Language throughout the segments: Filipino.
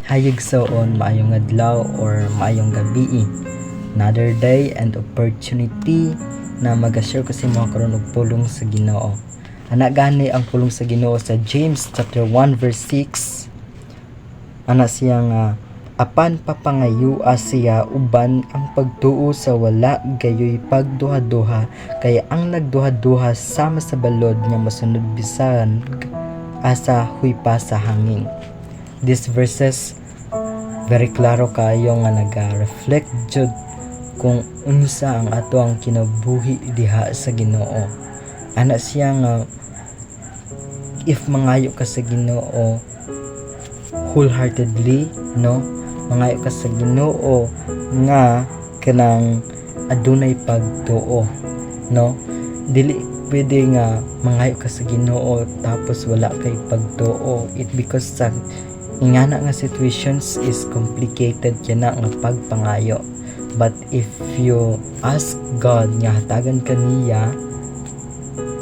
Hayigsoon maayong adlaw or maayong gabi. Another day and opportunity na mag-share ko sa mga karon og pulong sa Ginoo. Ana gani ang pulong sa Ginoo sa James chapter 1 verse 6. Ana siya nga apan papangayua siya uban ang pagtuo sa wala gayoy pagduha-duha, kaya ang nagduha-duha sama sa balod nga masunod bisan asa huy pa sa hangin. These verses very klaro kayo nga naga-reflect jud kung unsa ang ato ang kinabuhi diha sa Ginoo. Ana siya nga if mangayo ka sa Ginoo wholeheartedly, no, mangayo ka sa Ginoo nga kanang adunay pagtuo, no, dili pwede nga mangayo ka sa Ginoo tapos wala kay pagtuo. It because sa ingana nga situations is complicated yana nga pagpangayo. But if you ask God nga hatagan kaniya,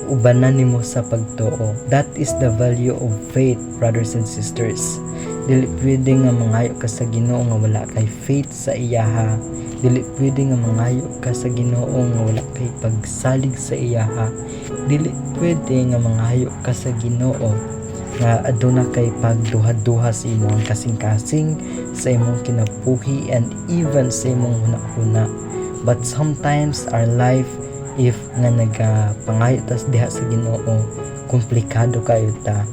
ubanan nimo sa pagtuo. That is the value of faith, brothers and sisters. Dili pwede nga mangayo ka sa Ginoo nga wala kay faith sa iyaha. Dili pwede nga mangayo ka sa Ginoo nga wala kay pagsalig sa iyaha. Dili pwede nga mangayo ka sa Ginoo nga aduna kay pagduha-duha sa imong kasing-kasing, sa imong kinabuhi, and even sa imong hunahuna. But sometimes our life, if nga nagapangayo tas diha sa Ginoo, komplikado kayo ta.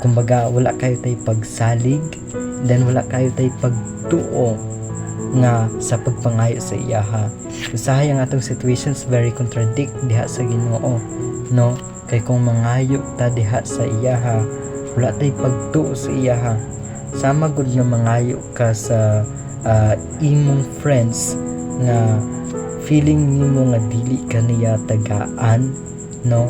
Kumbaga wala kayo tay pagsalig, then wala kayo tay pagtuo nga sa pagpangayo sa iyaha. Usahay ang atong situations very contradict diha sa Ginoo, no? Kay kung mangayo ta diha sa iyaha, wala tay pagtuo sa iyaha, sama gud nga mangayo ka sa imong friends nga feeling nimo nga dili kaniya tagaan, no,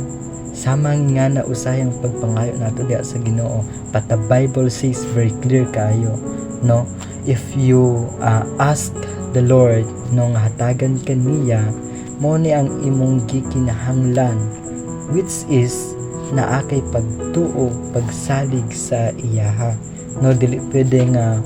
sama nga na usayang pagpangayo nato diha sa Ginoo. But the Bible says very clear kayo, no, if you ask the Lord no nga hatagan kaniya, mo ni ang imong gikinahanglan, which is naa kay pagtuo, pagsalig sa iyaha, no. Dili pwede nga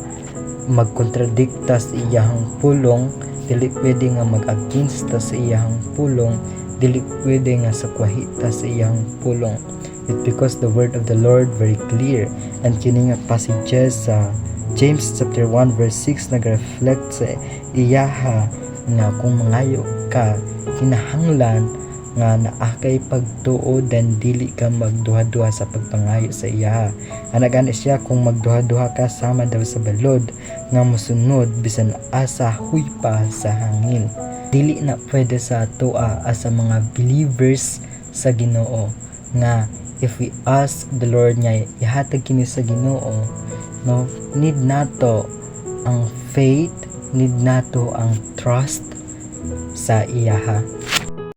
magkontradikta sa iyahang pulong, dili pwede nga mag-against sa iyahang pulong, dili pwede nga sakwahita sa iyahang pulong. It's because the word of the Lord very clear, and kini nga passages sa James chapter 1 verse 6 nag-reflect sa iyaha nga kung mangayo ka, kinahanglan nga naakay pagtuo, then dili ka magduha-duha sa pagpangayo sa iya. Ana gani siya kung magduha-duha ka sama daw sa balod nga mosunod bisan asa huy pa sa hangin. Dili na pwede sa atoa as mga believers sa Ginoo nga if we ask the Lord nga ihatag kini sa Ginoo, no, need nato ang faith, need nato ang trust sa iyaha.